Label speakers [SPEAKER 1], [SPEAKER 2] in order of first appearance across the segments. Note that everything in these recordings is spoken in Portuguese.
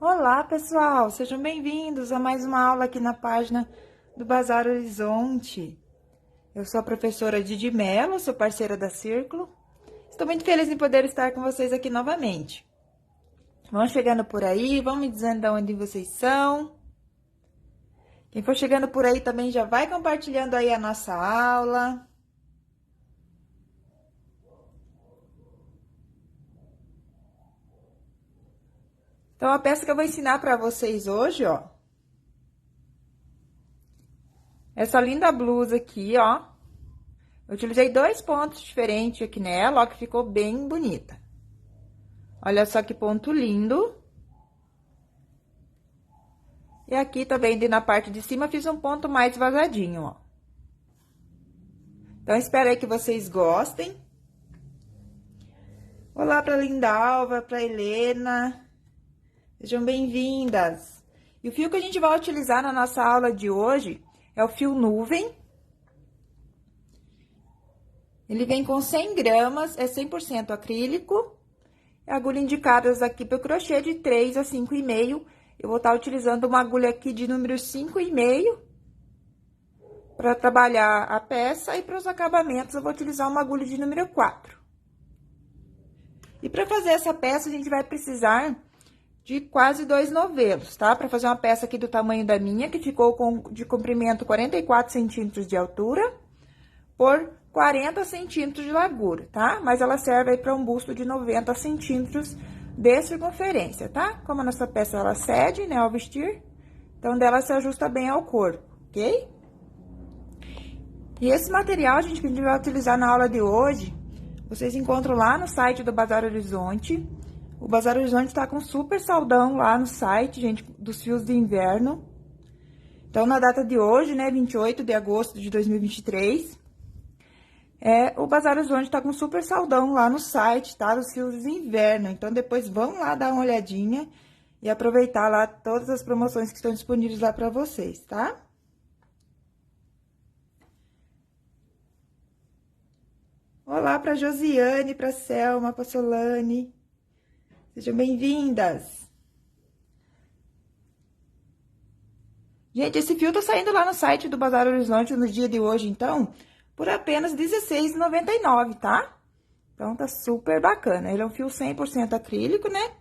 [SPEAKER 1] Olá, pessoal! Sejam bem-vindos a mais uma aula aqui na página do Bazar Horizonte. Eu sou a professora Didi Mello, sou parceira da Círculo. Estou muito feliz em poder estar com vocês aqui novamente. Vão chegando por aí, vão me dizendo de onde vocês são. Quem for chegando por aí também já vai compartilhando aí a nossa aula. Então, a peça que eu vou ensinar para vocês hoje, ó. Essa linda blusa aqui, ó. Eu utilizei 2 pontos diferentes aqui nela, ó, que ficou bem bonita. Olha só que ponto lindo. E aqui também, na parte de cima, fiz um ponto mais vazadinho, ó. Então, espero aí que vocês gostem. Olá pra Lindalva, pra Helena. Sejam bem-vindas. E o fio que a gente vai utilizar na nossa aula de hoje é o fio nuvem. Ele vem com 100 gramas, é 100% acrílico. Agulha indicadas aqui para o crochê de 3 a 5,5. Eu vou estar utilizando uma agulha aqui de número 5,5 para trabalhar a peça, e para os acabamentos eu vou utilizar uma agulha de número 4. E para fazer essa peça, a gente vai precisar de quase 2 novelos, tá? Para fazer uma peça aqui do tamanho da minha, que ficou de comprimento 44 centímetros de altura por 40 centímetros de largura, tá? Mas ela serve aí para um busto de 90 centímetros de circunferência, tá? Como a nossa peça, ela cede, né, ao vestir, então dela se ajusta bem ao corpo, ok? E esse material, gente, que a gente vai utilizar na aula de hoje, vocês encontram lá no site do Bazar Horizonte. O Bazar Horizonte tá com super saldão lá no site, gente, dos fios de inverno. Então, na data de hoje, né, 28 de agosto de 2023, o Bazar Horizonte tá com super saldão lá no site, tá? Dos fios de inverno. Então, depois vão lá dar uma olhadinha e aproveitar lá todas as promoções que estão disponíveis lá pra vocês, tá? Olá pra Josiane, pra Selma, pra Solane. Sejam bem-vindas. Gente, esse fio tá saindo lá no site do Bazar Horizonte no dia de hoje, então, por apenas R$16,99, tá? Então, tá super bacana. Ele é um fio 100% acrílico, né?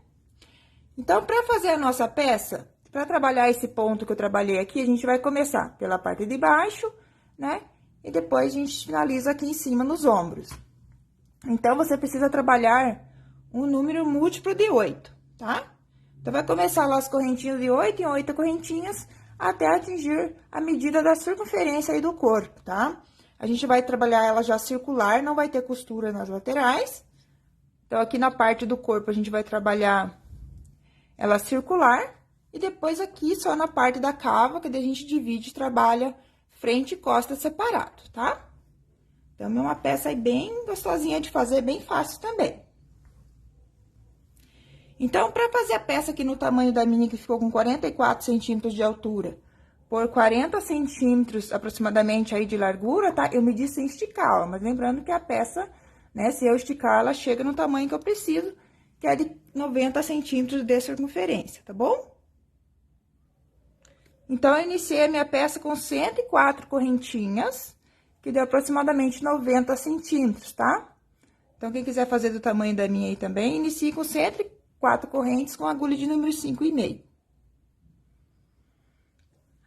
[SPEAKER 1] Então, pra fazer a nossa peça, pra trabalhar esse ponto que eu trabalhei aqui, a gente vai começar pela parte de baixo, né? E depois a gente finaliza aqui em cima nos ombros. Então, você precisa trabalhar um número múltiplo de 8, tá? Então, vai começar lá as correntinhas de 8 em 8 correntinhas até atingir a medida da circunferência aí do corpo, tá? A gente vai trabalhar ela já circular, não vai ter costura nas laterais. Então, aqui na parte do corpo, a gente vai trabalhar ela circular. E depois aqui, só na parte da cava, que daí a gente divide e trabalha frente e costa separado, tá? Então, é uma peça aí bem gostosinha de fazer, bem fácil também. Então, para fazer a peça aqui no tamanho da minha, que ficou com 44 centímetros de altura, por 40 centímetros aproximadamente aí de largura, tá? Eu medi sem esticar, ó, mas lembrando que a peça, né, se eu esticar, ela chega no tamanho que eu preciso, que é de 90 centímetros de circunferência, tá bom? Então, eu iniciei a minha peça com 104 correntinhas, que deu aproximadamente 90 centímetros, tá? Então, quem quiser fazer do tamanho da minha aí também, inicie com 104 correntes com agulha de número 5,5.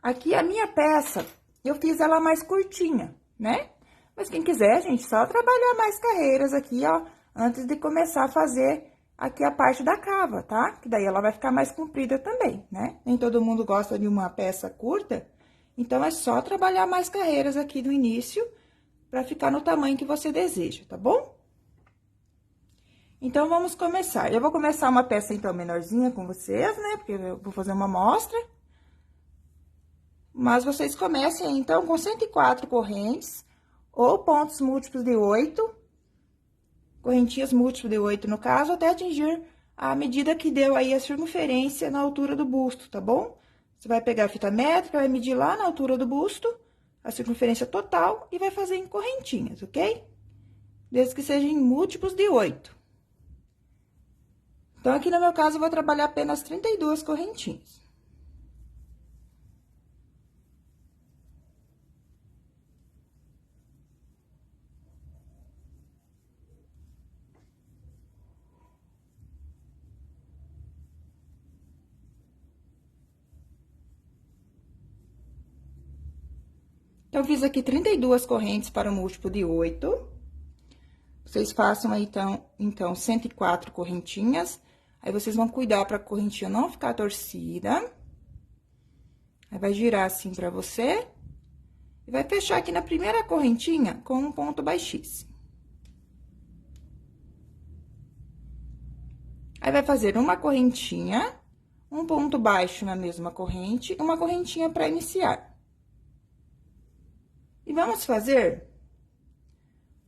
[SPEAKER 1] Aqui, a minha peça, eu fiz ela mais curtinha, né? Mas quem quiser, gente, só trabalhar mais carreiras aqui, ó, antes de começar a fazer aqui a parte da cava, tá? Que daí ela vai ficar mais comprida também, né? Nem todo mundo gosta de uma peça curta, então é só trabalhar mais carreiras aqui no início pra ficar no tamanho que você deseja, tá bom? Então, vamos começar. Eu vou começar uma peça, então, menorzinha com vocês, né? Porque eu vou fazer uma amostra. Mas vocês comecem, então, com 104 correntes, ou pontos múltiplos de 8, correntinhas múltiplas de 8, no caso, até atingir a medida que deu aí a circunferência na altura do busto, tá bom? Você vai pegar a fita métrica, vai medir lá na altura do busto, a circunferência total, e vai fazer em correntinhas, ok? Desde que sejam em múltiplos de 8. Então, aqui no meu caso, eu vou trabalhar apenas 32 correntinhas. Então, eu fiz aqui 32 correntes para o múltiplo de 8. Vocês façam aí, então, 104 correntinhas. Aí, vocês vão cuidar para a correntinha não ficar torcida. Aí, vai girar assim pra você. E vai fechar aqui na primeira correntinha com um ponto baixíssimo. Aí, vai fazer uma correntinha, um ponto baixo na mesma corrente, uma correntinha para iniciar. E vamos fazer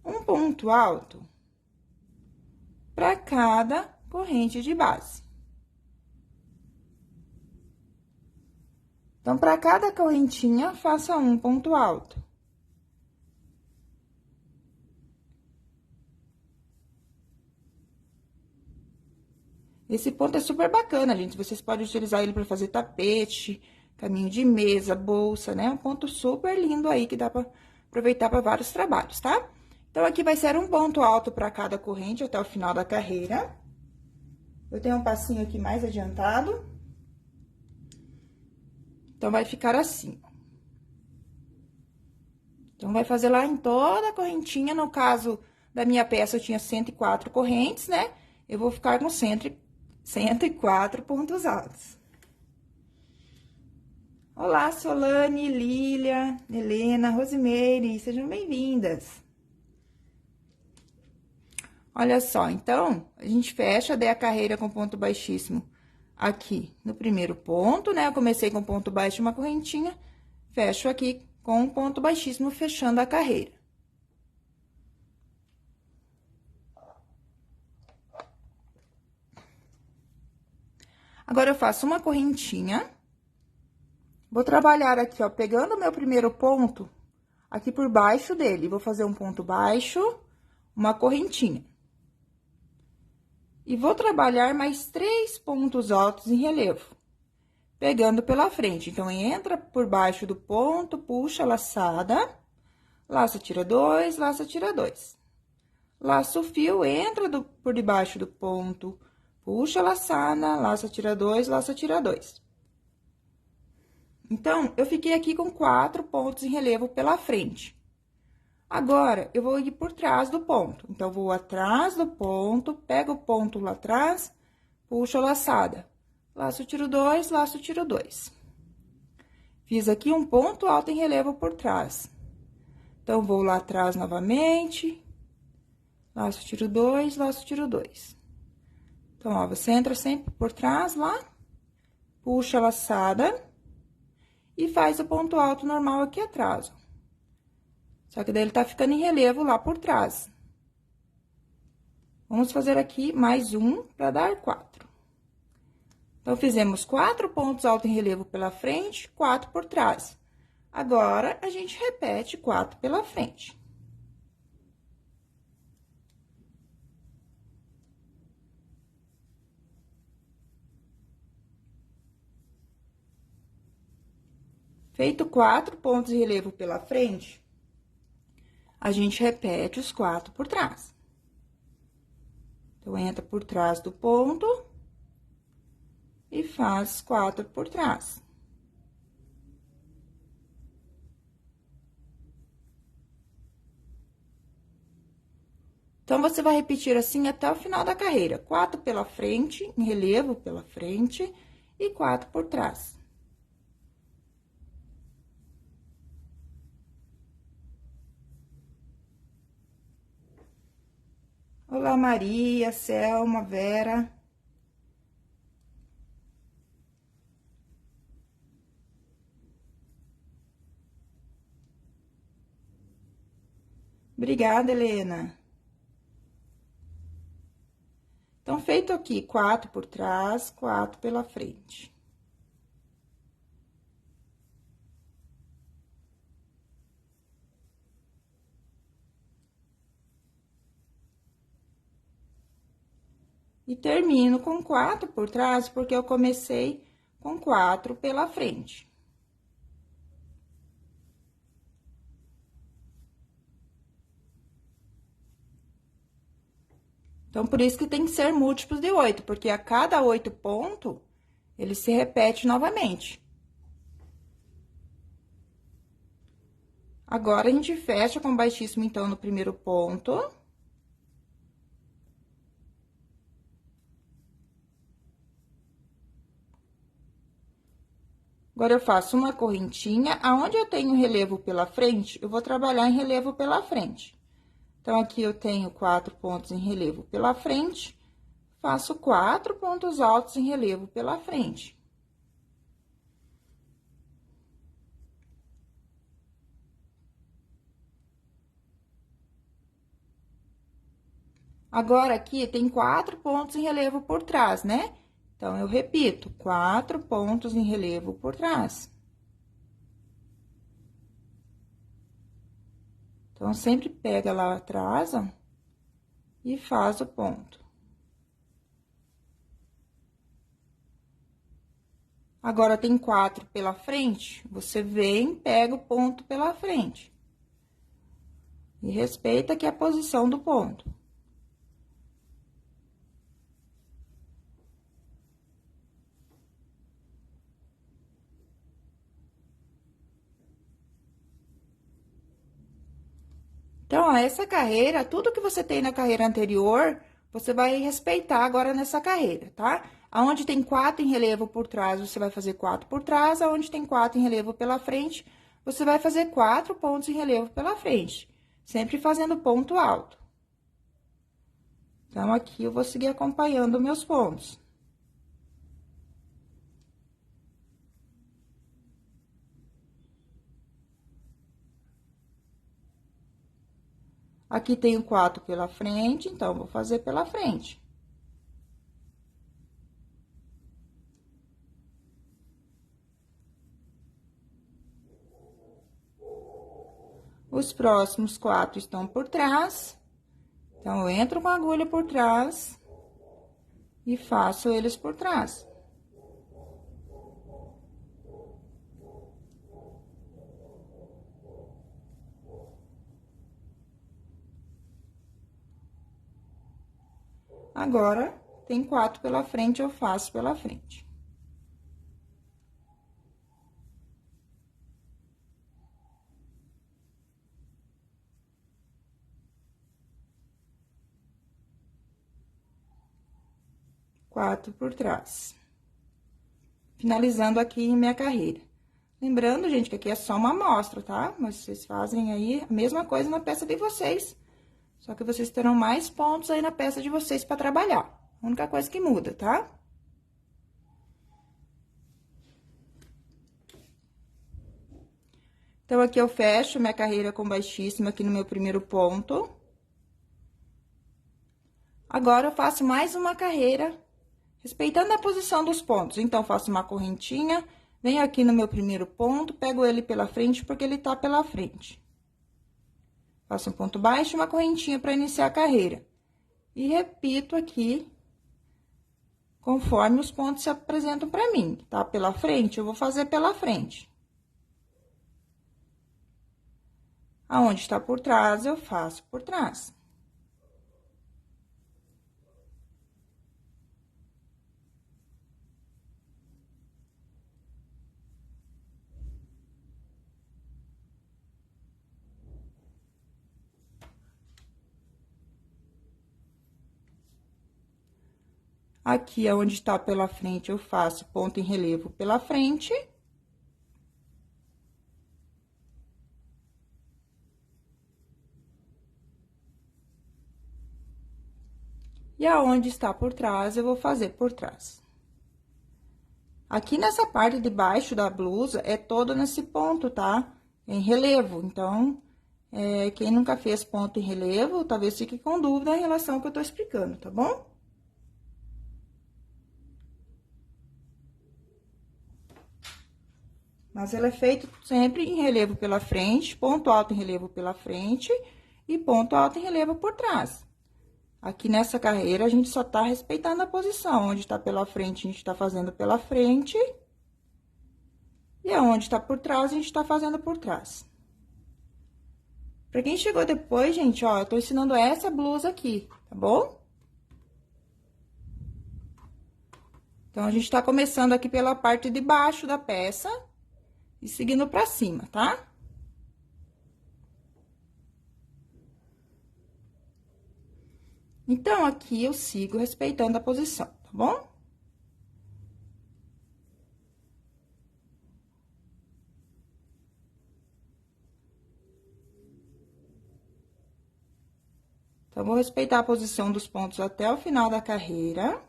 [SPEAKER 1] um ponto alto para cada corrente de base. Então, para cada correntinha, faça um ponto alto. Esse ponto é super bacana, gente. Vocês podem utilizar ele para fazer tapete, caminho de mesa, bolsa, né? Um ponto super lindo aí que dá para aproveitar para vários trabalhos, tá? Então, aqui vai ser um ponto alto para cada corrente até o final da carreira. Eu tenho um passinho aqui mais adiantado. Então, vai ficar assim. Então, vai fazer lá em toda a correntinha. No caso da minha peça, eu tinha 104 correntes, né? Eu vou ficar com 104 pontos altos. Olá, Solane, Lília, Helena, Rosimeire, sejam bem-vindas. Olha só, então, a gente fecha, dei a carreira com ponto baixíssimo aqui no primeiro ponto, né? Eu comecei com ponto baixo uma correntinha, fecho aqui com um ponto baixíssimo, fechando a carreira. Agora, eu faço uma correntinha, vou trabalhar aqui, ó, pegando o meu primeiro ponto, aqui por baixo dele, vou fazer um ponto baixo, uma correntinha. E vou trabalhar mais 3 pontos altos em relevo, pegando pela frente. Então, entra por baixo do ponto, puxa a laçada, laça, tira 2, laça, tira 2. Laça o fio, entra por debaixo do ponto, puxa a laçada, laça, tira 2, laça, tira 2. Então, eu fiquei aqui com 4 pontos em relevo pela frente. Agora, eu vou ir por trás do ponto. Então, vou atrás do ponto, pego o ponto lá atrás, puxo a laçada. Laço, tiro 2, laço, tiro 2. Fiz aqui um ponto alto em relevo por trás. Então, vou lá atrás novamente, laço, tiro 2, laço, tiro 2. Então, ó, você entra sempre por trás lá, puxa a laçada e faz o ponto alto normal aqui atrás, ó. Só que daí ele tá ficando em relevo lá por trás. Vamos fazer aqui mais um para dar 4. Então, fizemos 4 pontos altos em relevo pela frente, 4 por trás. Agora, a gente repete 4 pela frente. Feito 4 pontos de relevo pela frente, a gente repete os 4 por trás. Então, entra por trás do ponto e faz 4 por trás. Então, você vai repetir assim até o final da carreira. 4 pela frente, em relevo pela frente, e 4 por trás. Olá, Maria, Selma, Vera. Obrigada, Helena. Então, feito aqui 4 por trás, 4 pela frente. E termino com 4 por trás, porque eu comecei com 4 pela frente. Então, por isso que tem que ser múltiplos de 8, porque a cada 8 pontos, ele se repete novamente. Agora, a gente fecha com baixíssimo, então, no primeiro ponto. Agora, eu faço uma correntinha. Aonde eu tenho relevo pela frente, eu vou trabalhar em relevo pela frente. Então, aqui eu tenho 4 pontos em relevo pela frente, faço 4 pontos altos em relevo pela frente. Agora, aqui tem 4 pontos em relevo por trás, né? Então, eu repito, 4 pontos em relevo por trás. Então, sempre pega lá atrás, ó, e faz o ponto. Agora, tem 4 pela frente, você vem, pega o ponto pela frente. E respeita aqui a posição do ponto. Então, ó, essa carreira, tudo que você tem na carreira anterior, você vai respeitar agora nessa carreira, tá? Aonde tem 4 em relevo por trás, você vai fazer 4 por trás. Aonde tem 4 em relevo pela frente, você vai fazer 4 pontos em relevo pela frente. Sempre fazendo ponto alto. Então, aqui eu vou seguir acompanhando meus pontos. Aqui tenho 4 pela frente, então, vou fazer pela frente. Os próximos 4 estão por trás. Então, eu entro com a agulha por trás e faço eles por trás. Agora, tem 4 pela frente, eu faço pela frente. Quatro por trás. Finalizando aqui minha carreira. Lembrando, gente, que aqui é só uma amostra, tá? Mas vocês fazem aí a mesma coisa na peça de vocês. Só que vocês terão mais pontos aí na peça de vocês para trabalhar. A única coisa que muda, tá? Então, aqui eu fecho minha carreira com baixíssima aqui no meu primeiro ponto. Agora, eu faço mais uma carreira, respeitando a posição dos pontos. Então, faço uma correntinha, venho aqui no meu primeiro ponto, pego ele pela frente, porque ele tá pela frente. Faço um ponto baixo e uma correntinha para iniciar a carreira. E repito aqui, conforme os pontos se apresentam para mim. Tá pela frente, eu vou fazer pela frente. Aonde está por trás, eu faço por trás. Aqui, aonde está pela frente, eu faço ponto em relevo pela frente. E aonde está por trás, eu vou fazer por trás. Aqui nessa parte de baixo da blusa, é todo nesse ponto, tá? Em relevo, então, quem nunca fez ponto em relevo, talvez fique com dúvida em relação ao que eu tô explicando, tá bom? Mas ela é feito sempre em relevo pela frente, ponto alto em relevo pela frente e ponto alto em relevo por trás. Aqui nessa carreira, a gente só tá respeitando a posição. Onde tá pela frente, a gente tá fazendo pela frente. E aonde tá por trás, a gente tá fazendo por trás. Pra quem chegou depois, gente, ó, eu tô ensinando essa blusa aqui, tá bom? Então, a gente tá começando aqui pela parte de baixo da peça e seguindo pra cima, tá? Então, aqui eu sigo respeitando a posição, tá bom? Então, vou respeitar a posição dos pontos até o final da carreira.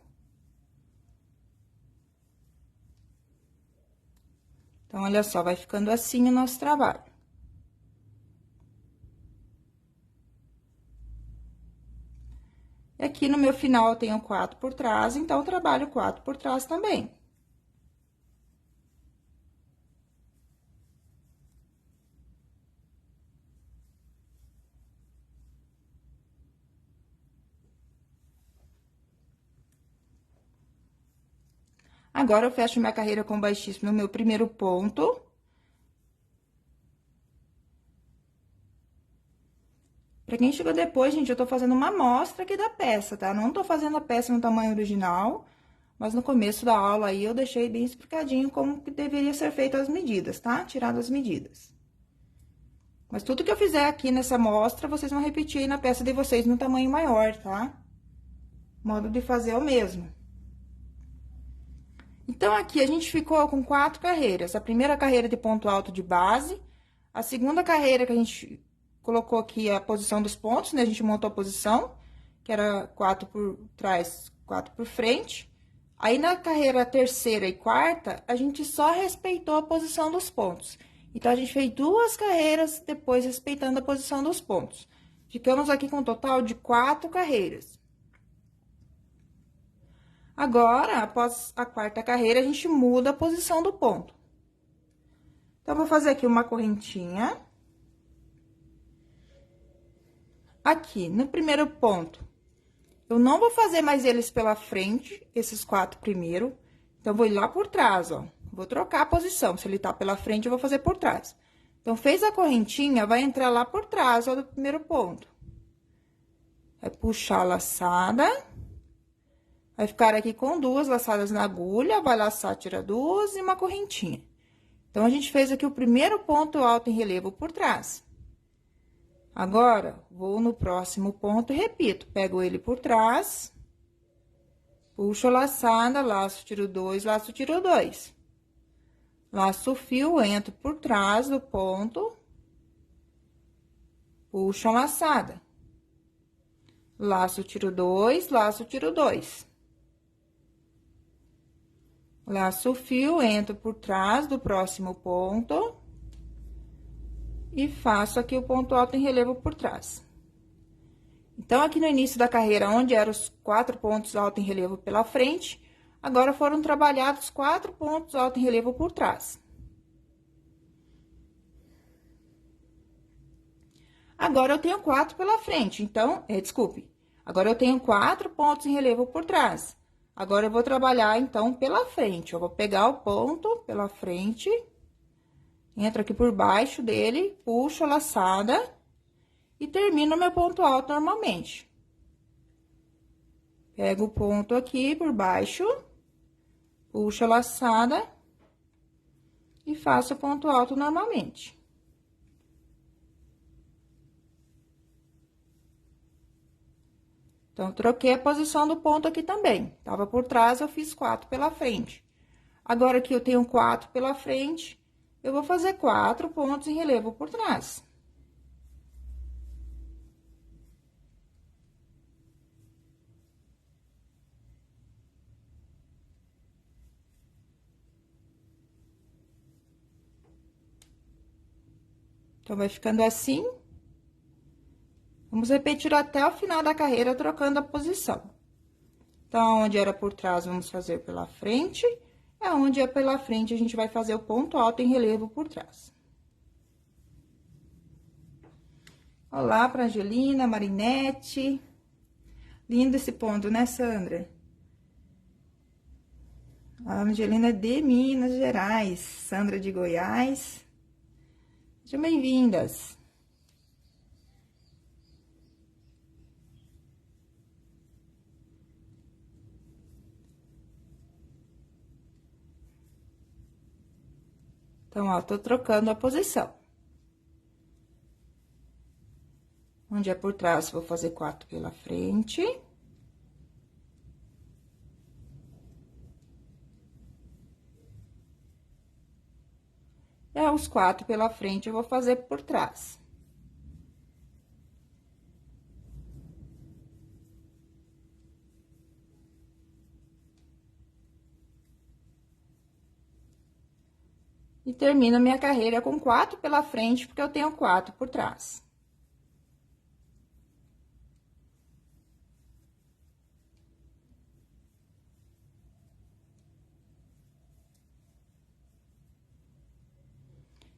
[SPEAKER 1] Então, olha só, vai ficando assim o nosso trabalho. E aqui no meu final, eu tenho 4 por trás, então, eu trabalho 4 por trás também. Agora, eu fecho minha carreira com baixíssimo no meu primeiro ponto. Pra quem chegou depois, gente, eu tô fazendo uma amostra aqui da peça, tá? Não tô fazendo a peça no tamanho original, mas no começo da aula aí eu deixei bem explicadinho como que deveria ser feito as medidas, tá? Tirado as medidas. Mas tudo que eu fizer aqui nessa amostra, vocês vão repetir aí na peça de vocês no tamanho maior, tá? O modo de fazer é o mesmo. Então, aqui a gente ficou com 4 carreiras. A primeira carreira de ponto alto de base, a segunda carreira que a gente colocou aqui a posição dos pontos, né? A gente montou a posição, que era 4 por trás, 4 por frente. Aí, na carreira terceira e quarta, a gente só respeitou a posição dos pontos. Então, a gente fez 2 carreiras depois respeitando a posição dos pontos. Ficamos aqui com um total de 4 carreiras. Agora, após a quarta carreira, a gente muda a posição do ponto. Então, vou fazer aqui uma correntinha. Aqui, no primeiro ponto, eu não vou fazer mais eles pela frente, esses 4 primeiro. Então, vou ir lá por trás, ó. Vou trocar a posição. Se ele tá pela frente, eu vou fazer por trás. Então, fez a correntinha, vai entrar lá por trás, ó, do primeiro ponto. Vai puxar a laçada. Vai ficar aqui com 2 laçadas na agulha, vai laçar, tira 2 e uma correntinha. Então, a gente fez aqui o primeiro ponto alto em relevo por trás. Agora, vou no próximo ponto e repito. Pego ele por trás, puxo a laçada, laço, tiro 2, laço, tiro 2. Laço o fio, entro por trás do ponto, puxo a laçada. Laço, tiro 2, laço, tiro 2. Laço o fio, entro por trás do próximo ponto e faço aqui o ponto alto em relevo por trás. Então, aqui no início da carreira, onde eram os 4 pontos alto em relevo pela frente, agora foram trabalhados 4 pontos alto em relevo por trás. Agora, eu tenho 4 pela frente, então, desculpe, agora eu tenho 4 pontos em relevo por trás. Agora, eu vou trabalhar, então, pela frente. Eu vou pegar o ponto pela frente, entro aqui por baixo dele, puxo a laçada e termino meu ponto alto normalmente. Pego o ponto aqui por baixo, puxo a laçada e faço o ponto alto normalmente. Então, troquei a posição do ponto aqui também. Tava por trás, eu fiz 4 pela frente. Agora, que eu tenho 4 pela frente, eu vou fazer 4 pontos em relevo por trás. Então, vai ficando assim. Vamos repetir até o final da carreira, trocando a posição. Então, onde era por trás, vamos fazer pela frente. Onde é pela frente, a gente vai fazer o ponto alto em relevo por trás. Olá pra Angelina, Marinete, Lindo esse ponto, né, Sandra? A Angelina é de Minas Gerais, Sandra de Goiás. Sejam bem-vindas. Então, ó, tô trocando a posição. Onde é por trás, vou fazer 4 pela frente. E os 4 pela frente, eu vou fazer por trás. E termino minha carreira com 4 pela frente, porque eu tenho 4 por trás.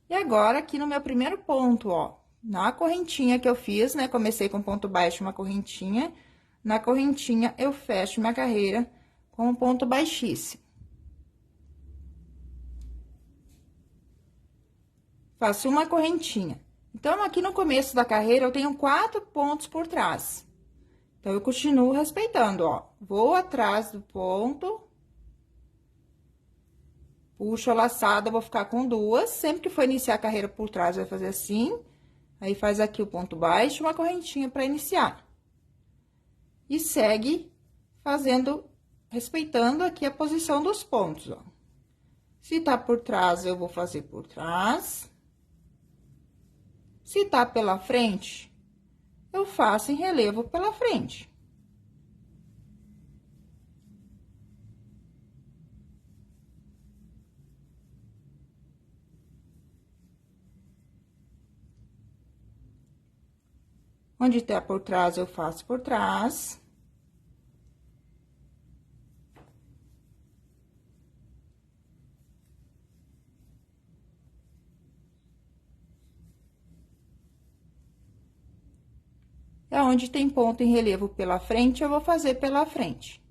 [SPEAKER 1] E agora, aqui no meu primeiro ponto, ó, na correntinha que eu fiz, né, comecei com ponto baixo, uma correntinha, na correntinha eu fecho minha carreira com um ponto baixíssimo. Faço uma correntinha. Então, aqui no começo da carreira, eu tenho 4 pontos por trás. Então, eu continuo respeitando, ó. Vou atrás do ponto. Puxo a laçada, vou ficar com 2. Sempre que for iniciar a carreira por trás, vai fazer assim. Aí, faz aqui o ponto baixo, uma correntinha para iniciar. E segue fazendo, respeitando aqui a posição dos pontos, ó. Se tá por trás, eu vou fazer por trás. Se tá pela frente, eu faço em relevo pela frente. Onde tá por trás, eu faço por trás. E aonde tem ponto em relevo pela frente, eu vou fazer pela frente.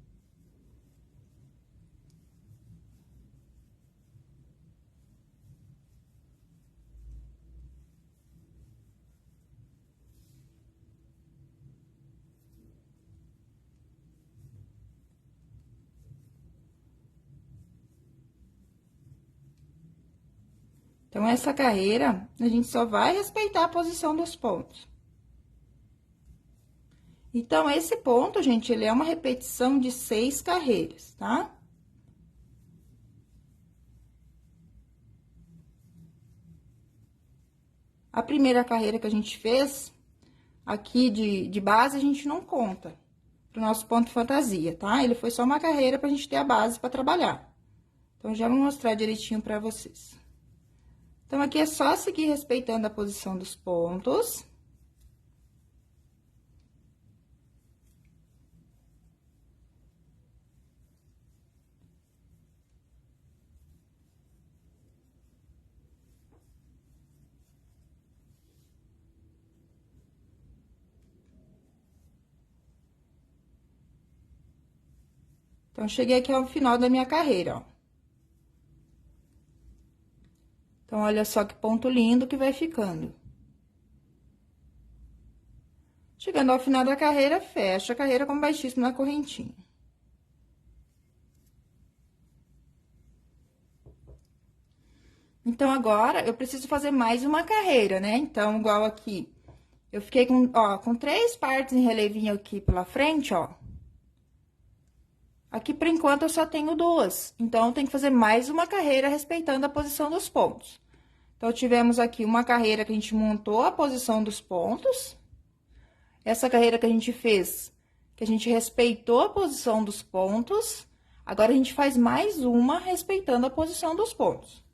[SPEAKER 1] Então, essa carreira, a gente só vai respeitar a posição dos pontos. Então, esse ponto, gente, ele é uma repetição de 6 carreiras, tá? A primeira carreira que a gente fez, aqui de base, a gente não conta pro nosso ponto fantasia, tá? Ele foi só uma carreira pra gente ter a base pra trabalhar. Então, já vou mostrar direitinho pra vocês. Então, aqui é só seguir respeitando a posição dos pontos. Então, cheguei aqui ao final da minha carreira, ó. Então, olha só que ponto lindo que vai ficando. Chegando ao final da carreira, fecha a carreira com baixíssimo na correntinha. Então, agora, eu preciso fazer mais uma carreira, né? Então, igual aqui, eu fiquei com, ó, com 3 partes em relevinho aqui pela frente, ó. Aqui, por enquanto, eu só tenho 2. Então, tem que fazer mais uma carreira respeitando a posição dos pontos. Então, tivemos aqui uma carreira que a gente montou a posição dos pontos. Essa carreira que a gente fez, que a gente respeitou a posição dos pontos. Agora, a gente faz mais uma respeitando a posição dos pontos.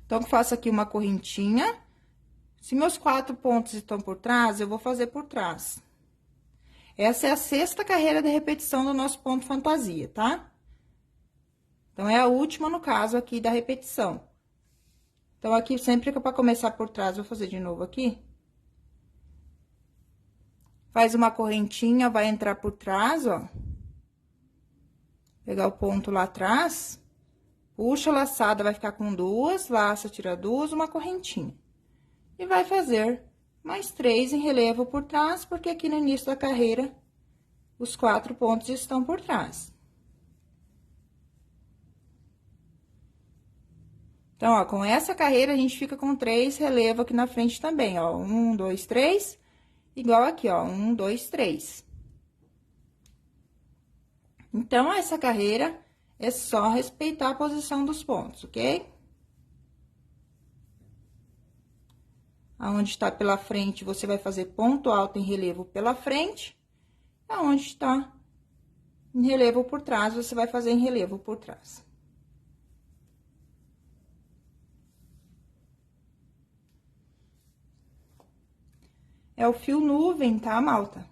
[SPEAKER 1] Então, eu faço aqui uma correntinha. Se meus 4 pontos estão por trás, eu vou fazer por trás. Essa é a 6ª carreira de repetição do nosso ponto fantasia, tá? Então, é a última, no caso, aqui da repetição. Então, aqui, sempre que eu para começar por trás, vou fazer de novo aqui. Faz uma correntinha, vai entrar por trás, ó. Pegar o ponto lá atrás, puxa a laçada, vai ficar com duas, laça, tira duas, uma correntinha. E vai fazer mais 3 em relevo por trás, porque aqui no início da carreira, os 4 pontos estão por trás. Então, ó, com essa carreira, a gente fica com 3 relevos aqui na frente também, ó. 1, 2, 3, igual aqui, ó. 1, 2, 3. Então, essa carreira é só respeitar a posição dos pontos, ok? Aonde está pela frente, você vai fazer ponto alto em relevo pela frente. Aonde está em relevo por trás, você vai fazer em relevo por trás. É o fio nuvem, tá, malta?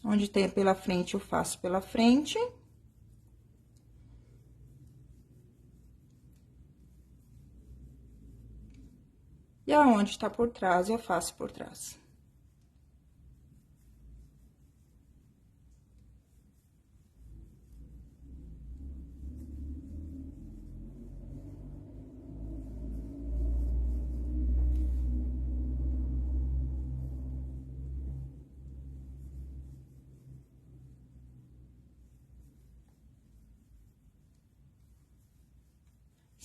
[SPEAKER 1] Onde tem pela frente, eu faço pela frente. E aonde está por trás, eu faço por trás.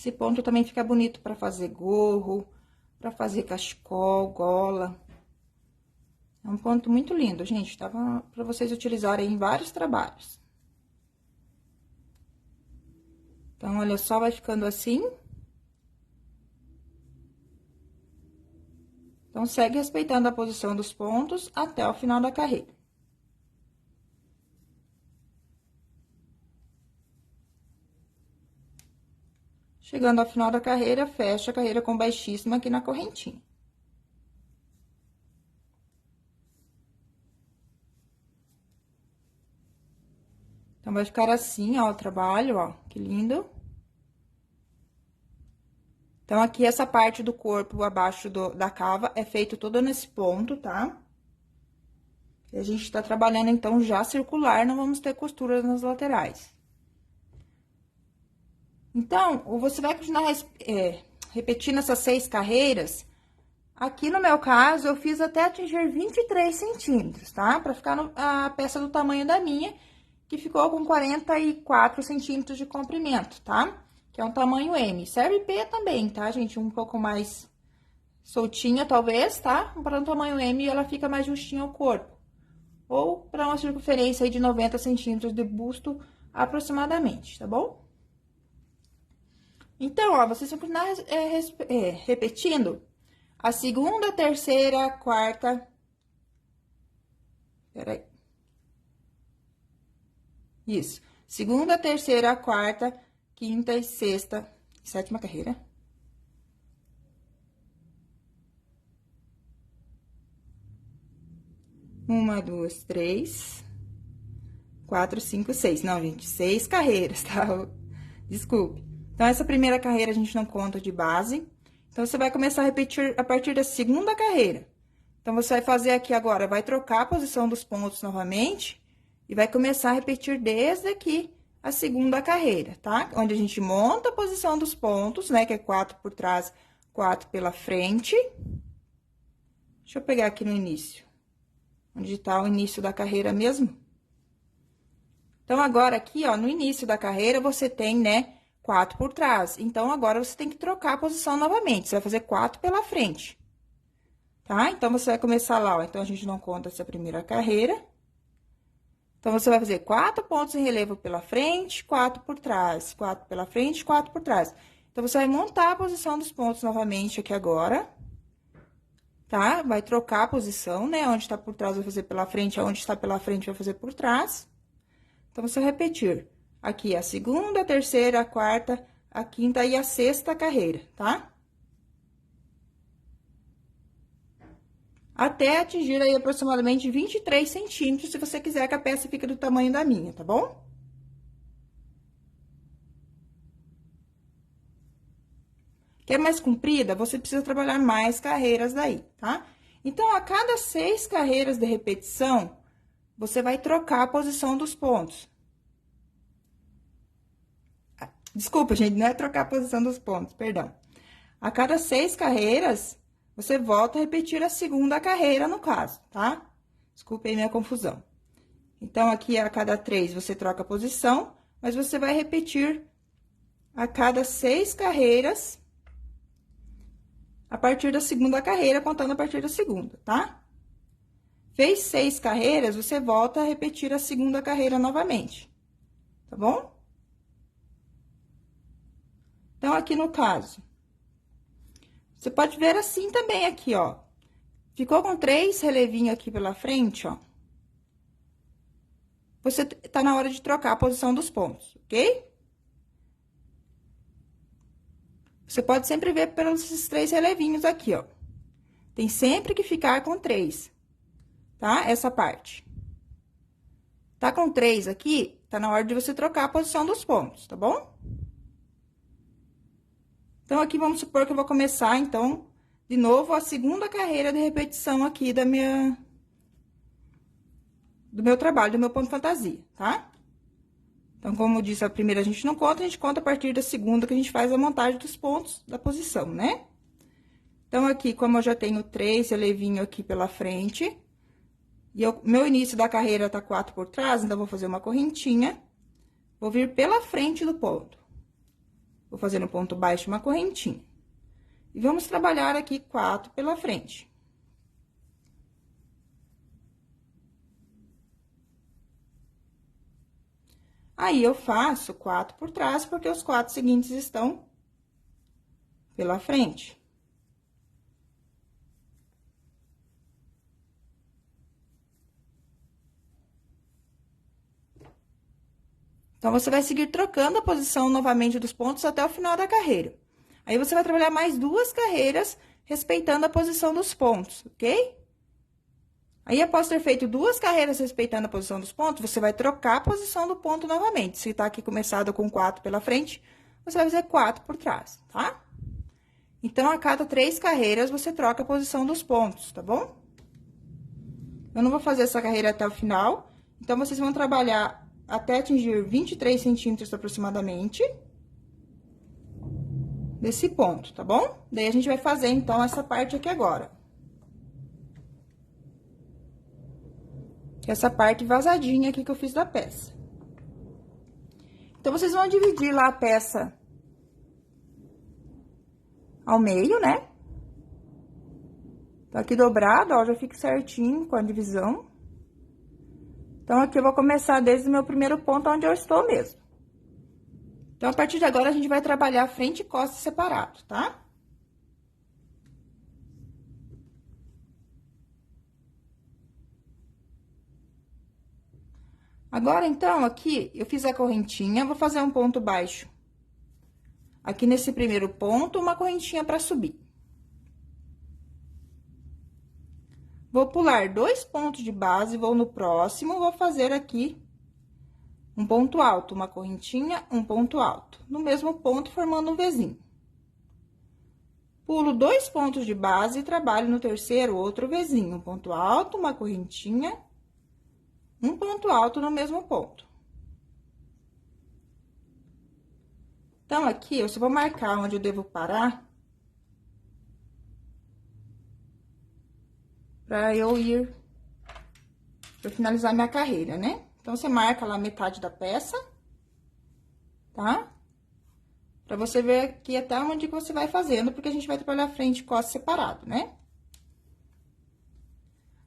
[SPEAKER 1] Esse ponto também fica bonito para fazer gorro, para fazer cachecol, gola. É um ponto muito lindo, gente. Tava para vocês utilizarem em vários trabalhos. Então, olha só, vai ficando assim. Então, segue respeitando a posição dos pontos até o final da carreira. Chegando ao final da carreira, fecha a carreira com baixíssima aqui na correntinha. Então, vai ficar assim, ó, o trabalho, ó, que lindo. Então, aqui, essa parte do corpo abaixo da cava é feito toda nesse ponto, tá? E a gente tá trabalhando, então, já circular, não vamos ter costura nas laterais. Então, você vai continuar repetindo essas 6 carreiras. Aqui no meu caso, eu fiz até atingir 23 centímetros, tá? Pra ficar a peça do tamanho da minha, que ficou com 44 centímetros de comprimento, tá? Que é um tamanho M. Serve P também, tá, gente? Um pouco mais soltinha, talvez, tá? Para um tamanho M, ela fica mais justinha ao corpo. Ou para uma circunferência aí de 90 centímetros de busto, aproximadamente, tá bom? Então, ó, vocês vão continuar repetindo a segunda, terceira, quarta... Peraí. Isso. Segunda, terceira, quarta, quinta e sexta, sétima carreira. Uma, duas, três, 4, 5, 6. Não, gente, 6 carreiras, tá? Desculpe. Então, essa primeira carreira a gente não conta de base. Então, você vai começar a repetir a partir da segunda carreira. Então, você vai fazer aqui agora, vai trocar a posição dos pontos novamente e vai começar a repetir desde aqui a segunda carreira, tá? Onde a gente monta a posição dos pontos, né? Que é 4 por trás, 4 pela frente. Deixa eu pegar aqui no início. Onde tá o início da carreira mesmo? Então, agora aqui, ó, no início da carreira, você tem, né, 4 por trás. Então, agora, você tem que trocar a posição novamente. Você vai fazer 4 pela frente. Tá? Então, você vai começar lá, ó. Então, a gente não conta essa primeira carreira. Então, você vai fazer 4 pontos em relevo pela frente, 4 por trás. 4 pela frente, 4 por trás. Então, você vai montar a posição dos pontos novamente aqui agora. Tá? Vai trocar a posição, né? Onde tá por trás, vai fazer pela frente. Onde está pela frente, vai fazer por trás. Então, você vai repetir aqui a segunda, a terceira, a quarta, a quinta e a sexta carreira, tá? até atingir aí aproximadamente 23 centímetros, se você quiser que a peça fique do tamanho da minha, tá bom? Quer mais comprida? Você precisa trabalhar mais carreiras daí, tá? Então, a cada 6 carreiras de repetição, você vai trocar a posição dos pontos. Desculpa, gente, não é trocar a posição dos pontos, perdão. A cada 6 carreiras, você volta a repetir a segunda carreira, no caso, tá? Desculpa aí minha confusão. Então, aqui a cada 3 você troca a posição, mas você vai repetir a cada 6 carreiras, a partir da segunda carreira, contando a partir da segunda, tá? Fez 6 carreiras, você volta a repetir a segunda carreira novamente, tá bom? Então, aqui no caso, você pode ver assim também aqui, ó. Ficou com 3 relevinhos aqui pela frente, ó. Você tá na hora de trocar a posição dos pontos, ok? Você pode sempre ver pelos 3 relevinhos aqui, ó. Tem sempre que ficar com 3, tá? Essa parte. Tá com 3 aqui, tá na hora de você trocar a posição dos pontos, tá bom? Então, aqui, vamos supor que eu vou começar, então, de novo, a segunda carreira de repetição aqui do meu trabalho, do meu ponto fantasia, tá? Então, como eu disse, a primeira a gente não conta, a gente conta a partir da segunda que a gente faz a montagem dos pontos da posição, né? Então, aqui, como eu já tenho 3 relevinhos aqui pela frente, e meu início da carreira tá 4 por trás, então, vou fazer uma correntinha, vou vir pela frente do ponto. Vou fazer no ponto baixo uma correntinha. E vamos trabalhar aqui 4 pela frente. Aí, eu faço 4 por trás, porque os 4 seguintes estão pela frente. Então, você vai seguir trocando a posição novamente dos pontos até o final da carreira. Aí, você vai trabalhar mais 2 carreiras, respeitando a posição dos pontos, ok? Aí, após ter feito 2 carreiras respeitando a posição dos pontos, você vai trocar a posição do ponto novamente. Se tá aqui começado com 4 pela frente, você vai fazer 4 por trás, tá? Então, a cada 3 carreiras, você troca a posição dos pontos, tá bom? Eu não vou fazer essa carreira até o final, então, vocês vão trabalhar até atingir 23 centímetros aproximadamente desse ponto, tá bom? Daí, a gente vai fazer, então, essa parte aqui agora. Essa parte vazadinha aqui que eu fiz da peça. Então, vocês vão dividir lá a peça ao meio, né? Então, aqui dobrado, ó, já fica certinho com a divisão. Então, aqui eu vou começar desde o meu primeiro ponto, onde eu estou mesmo. Então, a partir de agora, a gente vai trabalhar frente e costa separado, tá? Agora, então, aqui, eu fiz a correntinha, vou fazer um ponto baixo. Aqui nesse primeiro ponto, uma correntinha pra subir. Vou pular 2 pontos de base, vou no próximo, vou fazer aqui um ponto alto, uma correntinha, um ponto alto. No mesmo ponto, formando um Vzinho. Pulo 2 pontos de base e trabalho no terceiro outro Vzinho. Um ponto alto, uma correntinha, um ponto alto no mesmo ponto. Então, aqui, eu só vou marcar onde eu devo parar. Pra eu finalizar minha carreira, né? Então, você marca lá metade da peça, tá? Pra você ver aqui até onde que você vai fazendo, porque a gente vai trabalhar frente e costa separado, né?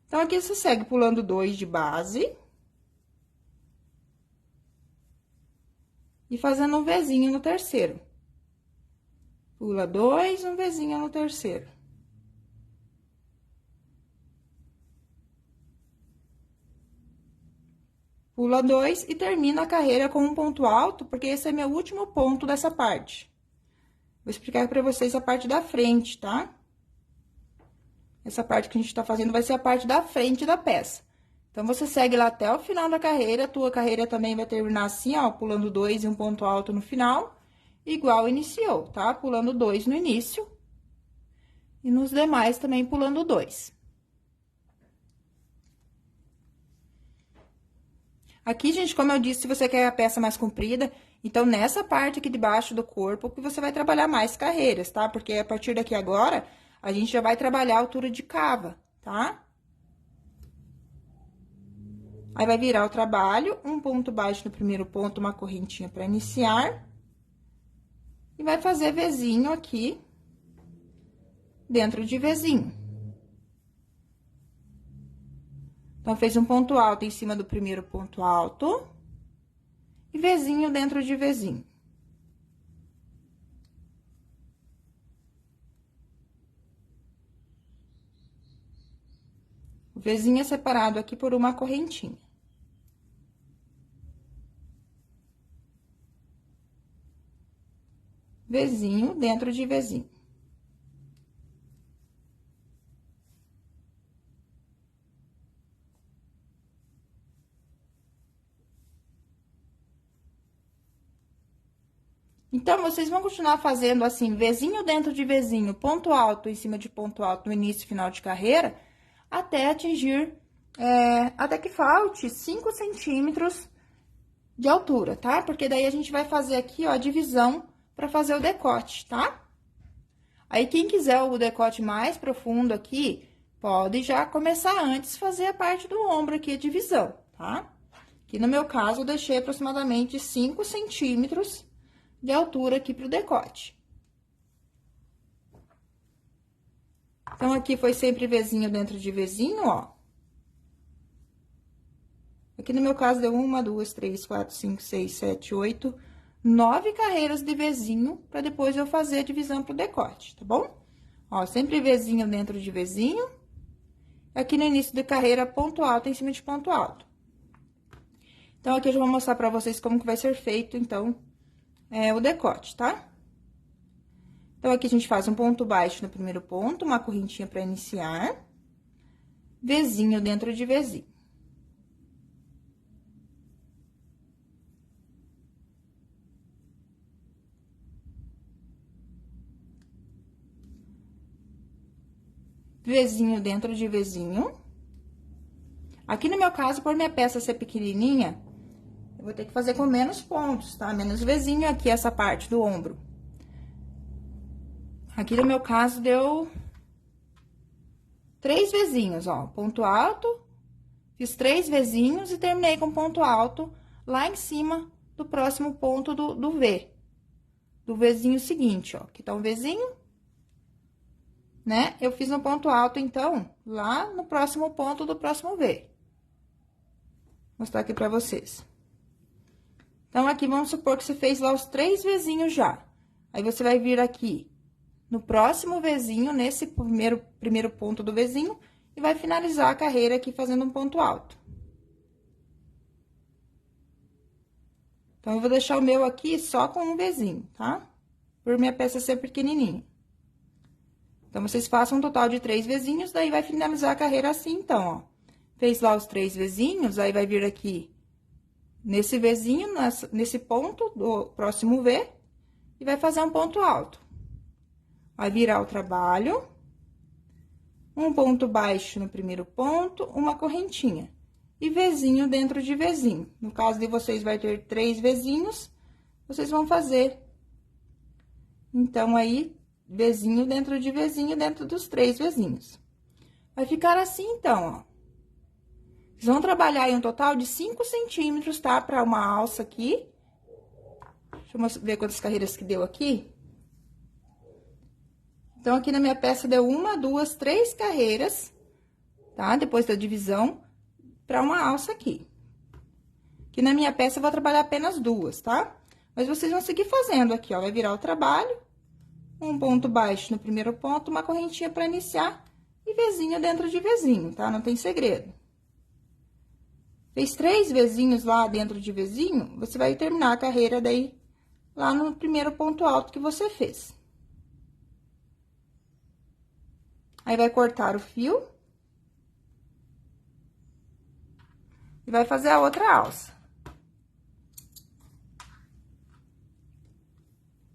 [SPEAKER 1] Então, aqui você segue pulando 2 de base. E fazendo um Vzinho no terceiro. Pula 2, um Vzinho no terceiro. Pula 2 e termina a carreira com um ponto alto, porque esse é meu último ponto dessa parte. Vou explicar pra vocês a parte da frente, tá? Essa parte que a gente tá fazendo vai ser a parte da frente da peça. Então, você segue lá até o final da carreira. A tua carreira também vai terminar assim, ó, pulando 2 e um ponto alto no final, igual iniciou, tá? Pulando 2 no início. E nos demais também pulando 2. Aqui, gente, como eu disse, se você quer a peça mais comprida, então, nessa parte aqui de baixo do corpo, que você vai trabalhar mais carreiras, tá? Porque a partir daqui agora, a gente já vai trabalhar a altura de cava, tá? Aí, vai virar o trabalho, um ponto baixo no primeiro ponto, uma correntinha para iniciar. E vai fazer Vzinho aqui, dentro de Vzinho. Então, fez um ponto alto em cima do primeiro ponto alto. E Vzinho dentro de Vzinho. O Vzinho é separado aqui por uma correntinha. Vzinho dentro de Vzinho. Então, vocês vão continuar fazendo assim, Vzinho dentro de Vzinho, ponto alto em cima de ponto alto no início e final de carreira, até atingir, até que falte 5 centímetros de altura, tá? Porque daí a gente vai fazer aqui, ó, a divisão para fazer o decote, tá? Aí, quem quiser o decote mais profundo aqui, pode já começar antes fazer a parte do ombro aqui, a divisão, tá? Aqui no meu caso, eu deixei aproximadamente 5 centímetros de altura aqui pro decote. Então, aqui foi sempre Vzinho dentro de Vzinho, ó. Aqui no meu caso, deu 1, 2, 3, 4, 5, 6, 7, 8, 9 carreiras de Vzinho, pra depois eu fazer a divisão pro decote, tá bom? Ó, sempre Vzinho dentro de Vzinho. Aqui no início da carreira, ponto alto em cima de ponto alto. Então, aqui eu já vou mostrar pra vocês como que vai ser feito, então, o decote, tá? Então, aqui a gente faz um ponto baixo no primeiro ponto, uma correntinha para iniciar, Vzinho dentro de Vzinho. Vzinho dentro de Vzinho. Aqui no meu caso, por minha peça ser pequenininha, eu vou ter que fazer com menos pontos, tá? Menos Vzinho aqui, essa parte do ombro. Aqui no meu caso, deu 3 Vzinhos, ó. Ponto alto, fiz 3 Vzinhos e terminei com ponto alto lá em cima do próximo ponto do V. Do Vzinho seguinte, ó. Aqui tá um Vzinho, né? Eu fiz no ponto alto, então, lá no próximo ponto do próximo V. Vou mostrar aqui pra vocês. Então, aqui, vamos supor que você fez lá os 3 Vzinhos já. Aí, você vai vir aqui no próximo Vzinho, nesse primeiro ponto do Vzinho, e vai finalizar a carreira aqui fazendo um ponto alto. Então, eu vou deixar o meu aqui só com um Vzinho, tá? Por minha peça ser pequenininha. Então, vocês façam um total de 3 Vzinhos, daí vai finalizar a carreira assim, então, ó. Fez lá os 3 Vzinhos, aí vai vir aqui nesse Vzinho, nesse ponto do próximo V, e vai fazer um ponto alto. Vai virar o trabalho, um ponto baixo no primeiro ponto, uma correntinha. E Vzinho dentro de Vzinho. No caso de vocês, vai ter 3 Vzinhos, vocês vão fazer. Então, aí, Vzinho dentro de Vzinho, dentro dos 3 Vzinhos. Vai ficar assim, então, ó. Vocês vão trabalhar aí um total de 5 centímetros, tá? Pra uma alça aqui. Deixa eu ver quantas carreiras que deu aqui. Então, aqui na minha peça, deu 1, 2, 3 carreiras, tá? Depois da divisão, pra uma alça aqui. Aqui na minha peça, eu vou trabalhar apenas 2, tá? Mas vocês vão seguir fazendo aqui, ó. Vai virar o trabalho, um ponto baixo no primeiro ponto, uma correntinha pra iniciar e Vzinho dentro de Vzinho, tá? Não tem segredo. Fez 3 Vzinhos lá dentro de Vzinho, você vai terminar a carreira daí, lá no primeiro ponto alto que você fez. Aí, vai cortar o fio. E vai fazer a outra alça.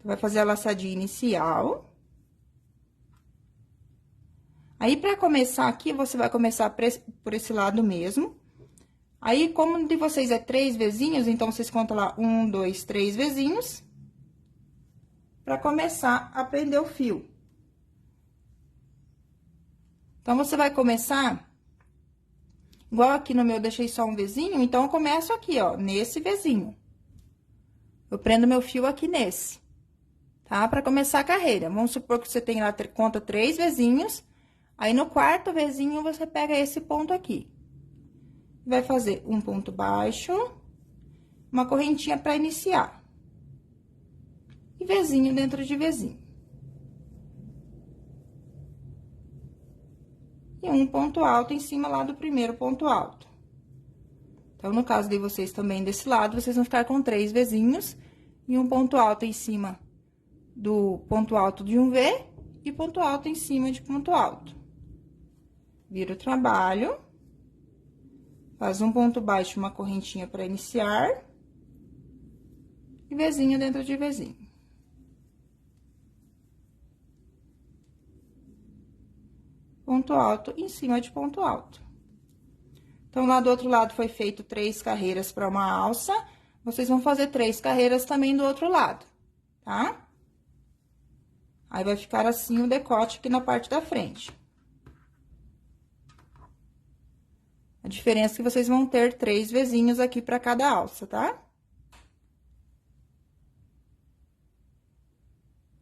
[SPEAKER 1] Vai fazer a laçadinha inicial. Aí, pra começar aqui, você vai começar por esse lado mesmo. Aí, como de vocês é 3 vezinhos, então, vocês contam lá 1, 2, 3 vezinhos. Pra começar a prender o fio. Então, você vai começar... Igual aqui no meu, eu deixei só um vezinho, então, eu começo aqui, ó, nesse vezinho. Eu prendo meu fio aqui nesse, tá? Pra começar a carreira. Vamos supor que você tem lá, conta 3 vezinhos, aí no quarto vezinho, você pega esse ponto aqui. Vai fazer um ponto baixo, uma correntinha pra iniciar. E vezinho dentro de vezinho. E um ponto alto em cima lá do primeiro ponto alto. Então, no caso de vocês também desse lado, vocês vão ficar com 3 vezinhos e um ponto alto em cima do ponto alto de um V e ponto alto em cima de ponto alto. Vira o trabalho, faz um ponto baixo, uma correntinha para iniciar e vezinho dentro de vezinho. Ponto alto em cima de ponto alto. Então, lá do outro lado foi feito 3 carreiras para uma alça, vocês vão fazer 3 carreiras também do outro lado, tá? Aí, vai ficar assim o decote aqui na parte da frente. A diferença é que vocês vão ter 3 vezinhos aqui para cada alça, tá?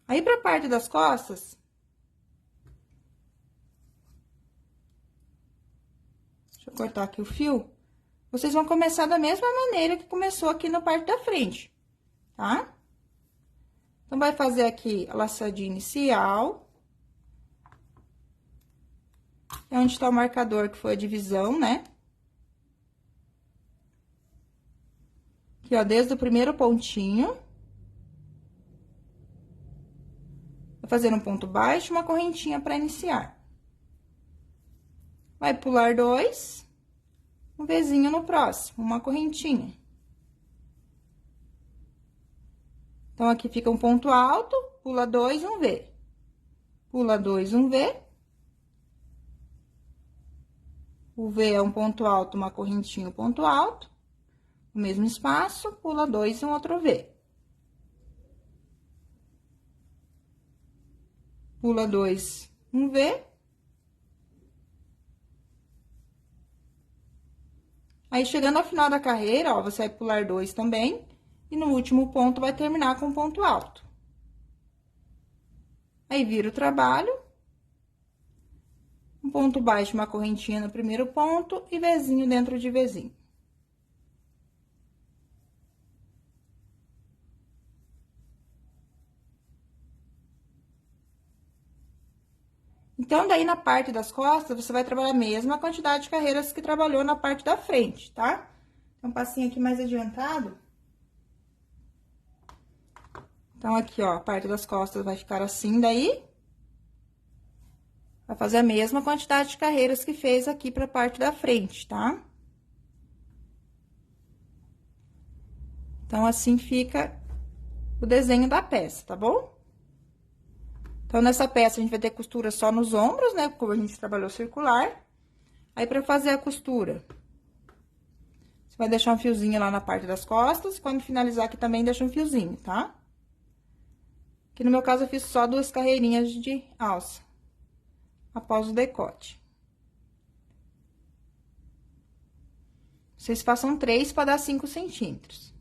[SPEAKER 1] Aí, pra parte das costas... Deixa eu cortar aqui o fio. Vocês vão começar da mesma maneira que começou aqui na parte da frente, tá? Então, vai fazer aqui a laçadinha inicial. É onde tá o marcador, que foi a divisão, né? Aqui, ó, desde o primeiro pontinho. Vai fazer um ponto baixo, uma correntinha pra iniciar. Vai pular 2, um vezinho no próximo, uma correntinha. Então, aqui fica um ponto alto, pula 2, um V. Pula 2, um V. O V é um ponto alto, uma correntinha, um ponto alto. O mesmo espaço, pula 2, um outro V. Pula 2, um V. Aí, chegando ao final da carreira, ó, você vai pular 2 também. E no último ponto, vai terminar com um ponto alto. Aí, vira o trabalho. Um ponto baixo, uma correntinha no primeiro ponto e vezinho dentro de vezinho. Então, daí, na parte das costas, você vai trabalhar a mesma quantidade de carreiras que trabalhou na parte da frente, tá? Então, um passinho aqui mais adiantado. Então, aqui, ó, a parte das costas vai ficar assim, daí. Vai fazer a mesma quantidade de carreiras que fez aqui pra parte da frente, tá? Então, assim fica o desenho da peça, tá bom? Então, nessa peça, a gente vai ter costura só nos ombros, né? Como a gente trabalhou circular. Aí, pra fazer a costura, você vai deixar um fiozinho lá na parte das costas. Quando finalizar aqui também, deixa um fiozinho, tá? Aqui no meu caso, eu fiz só 2 carreirinhas de alça, após o decote. Vocês façam 3 para dar 5 centímetros.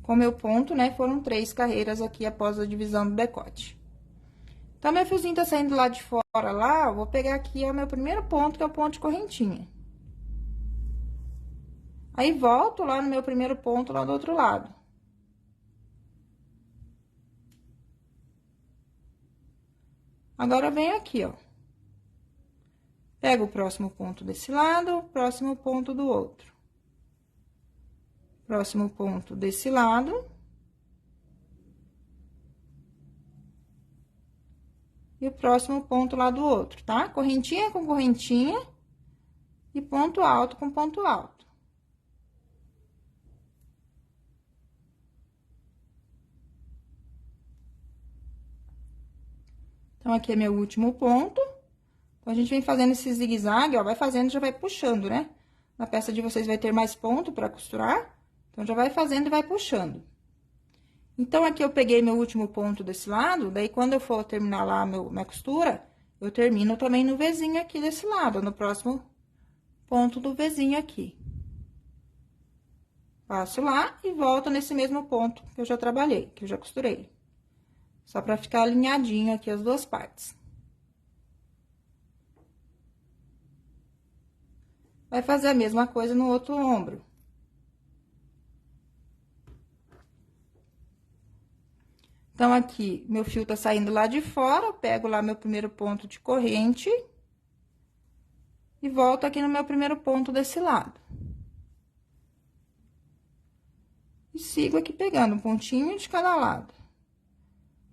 [SPEAKER 1] Com o meu ponto, né, foram 3 carreiras aqui após a divisão do decote. Então, meu fiozinho tá saindo lá de fora, lá, eu vou pegar aqui, ó, o meu primeiro ponto, que é o ponto de correntinha. Aí, volto lá no meu primeiro ponto, lá do outro lado. Agora, eu venho aqui, ó. Pego o próximo ponto desse lado, o próximo ponto do outro. Próximo ponto desse lado. e o próximo ponto lá do outro, tá? Correntinha com correntinha e ponto alto com ponto alto. Então, aqui é meu último ponto. Então, a gente vem fazendo esse zigue-zague, ó, vai fazendo, já vai puxando, né? Na peça de vocês vai ter mais ponto pra costurar, então, já vai fazendo e vai puxando. Então, aqui eu peguei meu último ponto desse lado, daí, quando eu for terminar lá minha costura, eu termino também no Vzinho aqui desse lado, no próximo ponto do Vzinho aqui. Passo lá e volto nesse mesmo ponto que eu já trabalhei, que eu já costurei. Só pra ficar alinhadinho aqui as duas partes. Vai fazer a mesma coisa no outro ombro. Então, aqui, meu fio tá saindo lá de fora, eu pego lá meu primeiro ponto de corrente. E volto aqui no meu primeiro ponto desse lado. E sigo aqui pegando um pontinho de cada lado.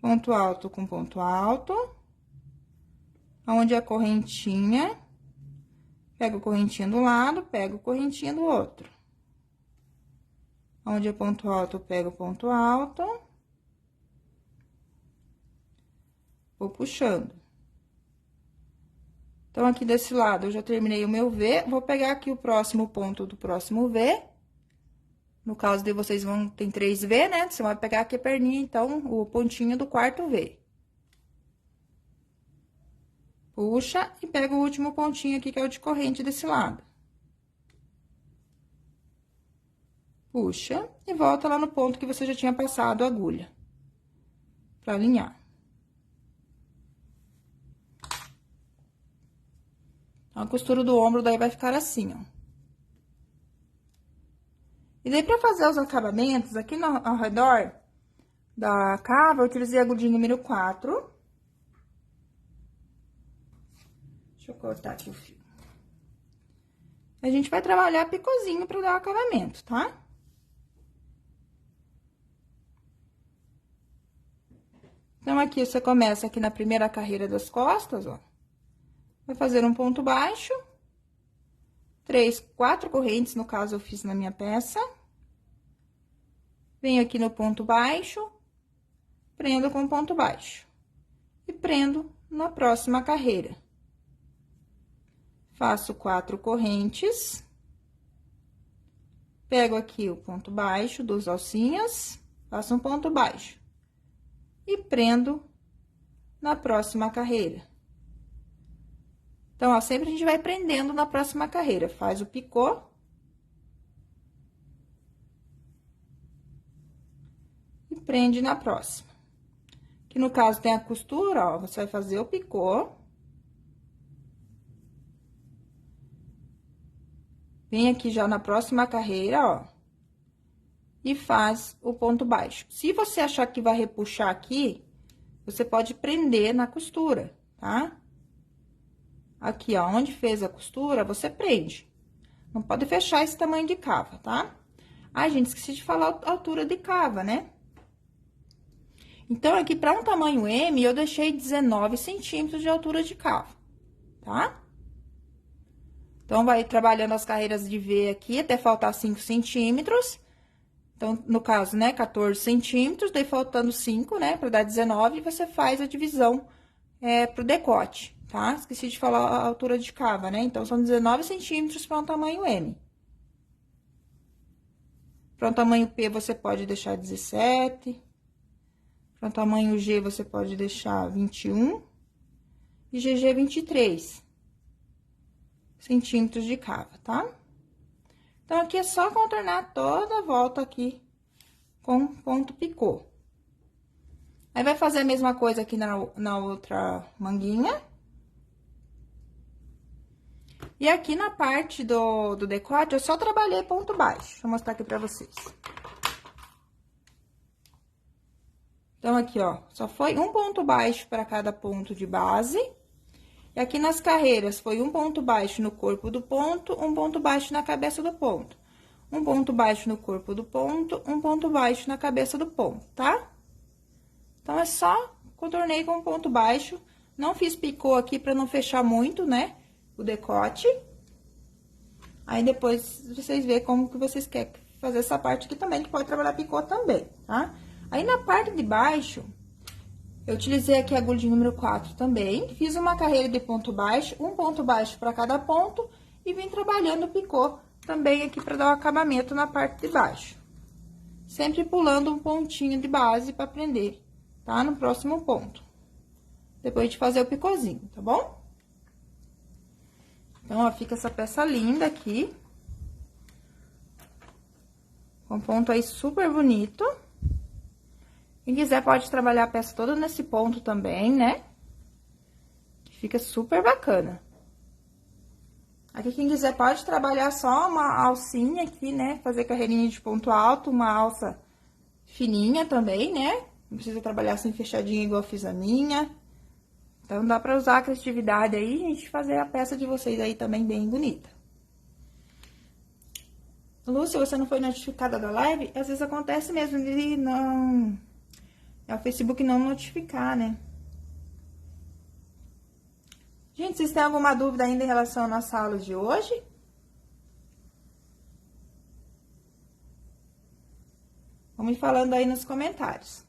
[SPEAKER 1] Ponto alto com ponto alto. Onde é a correntinha. Pego a correntinha do lado, pego a correntinha do outro. Onde é ponto alto, eu pego ponto alto. Vou puxando. Então, aqui desse lado, eu já terminei o meu V. Vou pegar aqui o próximo ponto do próximo V. No caso de vocês tem 3 V, né? Você vai pegar aqui a perninha, então, o pontinho do quarto V. Puxa e pega o último pontinho aqui, que é o de corrente desse lado. Puxa e volta lá no ponto que você já tinha passado a agulha. Pra alinhar. Então, a costura do ombro daí vai ficar assim, ó. E daí, pra fazer os acabamentos, aqui ao redor da cava, eu utilizei a agulha número 4. Deixa eu cortar aqui o fio. A gente vai trabalhar picôzinho pra dar o acabamento, tá? Então, aqui, você começa aqui na primeira carreira das costas, ó. Vai fazer um ponto baixo. 4 correntes, no caso, eu fiz na minha peça. Venho aqui no ponto baixo, prendo com ponto baixo. E prendo na próxima carreira. Faço 4 correntes. Pego aqui o ponto baixo dos alcinhas, faço um ponto baixo. E prendo na próxima carreira. Então, ó, sempre a gente vai prendendo na próxima carreira. Faz o picô. E prende na próxima. Que no caso tem a costura, ó, você vai fazer o picô. Vem aqui já na próxima carreira, ó. E faz o ponto baixo. Se você achar que vai repuxar aqui, você pode prender na costura, tá? Aqui, ó, onde fez a costura, você prende. Não pode fechar esse tamanho de cava, tá? Ai, gente, esqueci de falar a altura de cava, né? Então, aqui, para um tamanho M, eu deixei 19 centímetros de altura de cava, tá? Então, vai trabalhando as carreiras de V aqui, até faltar 5 centímetros. Então, no caso, né, 14 centímetros, daí faltando 5, né, para dar 19, você faz a divisão pro decote, tá? Esqueci de falar a altura de cava, né? Então, são 19 centímetros para um tamanho M. Para um tamanho P, você pode deixar 17. Para um tamanho G, você pode deixar 21. E GG, 23 centímetros de cava, tá? Então, aqui é só contornar toda a volta aqui com ponto picô. Aí, vai fazer a mesma coisa aqui na outra manguinha. E aqui na parte do decote, eu só trabalhei ponto baixo. Deixa eu mostrar aqui pra vocês. Então, aqui, ó, só foi um ponto baixo para cada ponto de base. E aqui nas carreiras, foi um ponto baixo no corpo do ponto, um ponto baixo na cabeça do ponto. Um ponto baixo no corpo do ponto, um ponto baixo na cabeça do ponto, tá? Então, é só contornei com um ponto baixo Não fiz picô aqui pra não fechar muito, né, o decote. Aí, depois, vocês veem como que vocês querem fazer essa parte aqui também, que pode trabalhar picô também, tá? Aí, na parte de baixo, eu utilizei aqui a agulha de número 4 também. Fiz uma carreira de ponto baixo, um ponto baixo pra cada ponto. E vim trabalhando o picô também aqui pra dar o acabamento na parte de baixo. Sempre pulando um pontinho de base pra prender, tá? No próximo ponto. Depois de fazer o picôzinho, tá bom? Então, ó, fica essa peça linda aqui. Com ponto aí super bonito. Quem quiser pode trabalhar a peça toda nesse ponto também, né? Que fica super bacana. Aqui, quem quiser pode trabalhar só uma alcinha aqui, né? Fazer carreirinha de ponto alto, uma alça fininha também, né? Não precisa trabalhar assim fechadinha igual eu fiz a minha. Então, dá pra usar a criatividade aí, gente, fazer a peça de vocês aí também bem bonita. Lu, se você não foi notificada da live, às vezes acontece mesmo de não... É o Facebook não notificar, né? Gente, vocês têm alguma dúvida ainda em relação à nossa aula de hoje? Vão me falando aí nos comentários.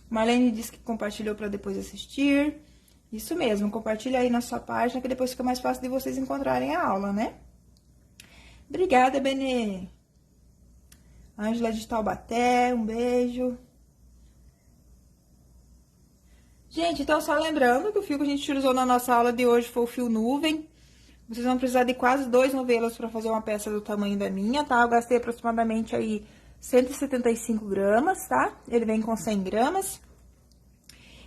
[SPEAKER 1] Marlene disse que compartilhou para depois assistir. Isso mesmo, compartilha aí na sua página, que depois fica mais fácil de vocês encontrarem a aula, né? Obrigada, Benê. Ângela de Taubaté, um beijo. Gente, então só lembrando que o fio que a gente utilizou na nossa aula de hoje foi o fio nuvem. Vocês vão precisar de quase 2 novelos para fazer uma peça do tamanho da minha, tá? Eu gastei aproximadamente aí 175 gramas, tá? Ele vem com 100 gramas.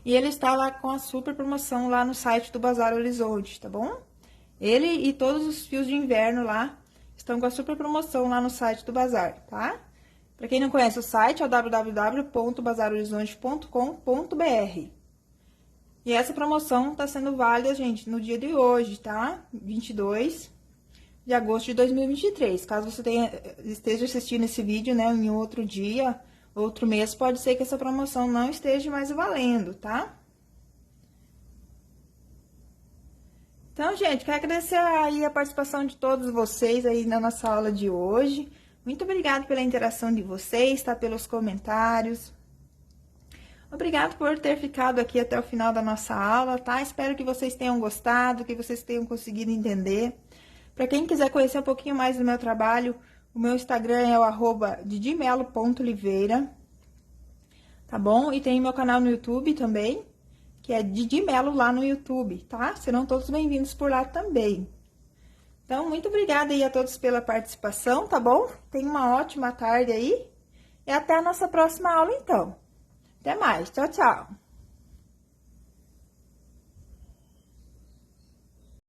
[SPEAKER 1] E ele está lá com a super promoção lá no site do Bazar Horizonte, tá bom? Ele e todos os fios de inverno lá estão com a super promoção lá no site do Bazar, tá? Pra quem não conhece o site, é o www.bazarhorizonte.com.br. E essa promoção tá sendo válida, gente, no dia de hoje, tá? 22 de agosto de 2023. Caso você esteja assistindo esse vídeo, né, em outro dia, outro mês, pode ser que essa promoção não esteja mais valendo, tá? Então, gente, quero agradecer aí a participação de todos vocês aí na nossa aula de hoje. Muito obrigada pela interação de vocês, tá? Pelos comentários. Obrigado por ter ficado aqui até o final da nossa aula, tá? Espero que vocês tenham gostado, que vocês tenham conseguido entender. Para quem quiser conhecer um pouquinho mais do meu trabalho, o meu Instagram é o @didimelo.oliveira, tá bom? E tem meu canal no YouTube também, que é Didi Melo lá no YouTube, tá? Serão todos bem-vindos por lá também. Então, muito obrigada aí a todos pela participação, tá bom? Tenha uma ótima tarde aí e até a nossa próxima aula, então. Até mais, tchau, tchau!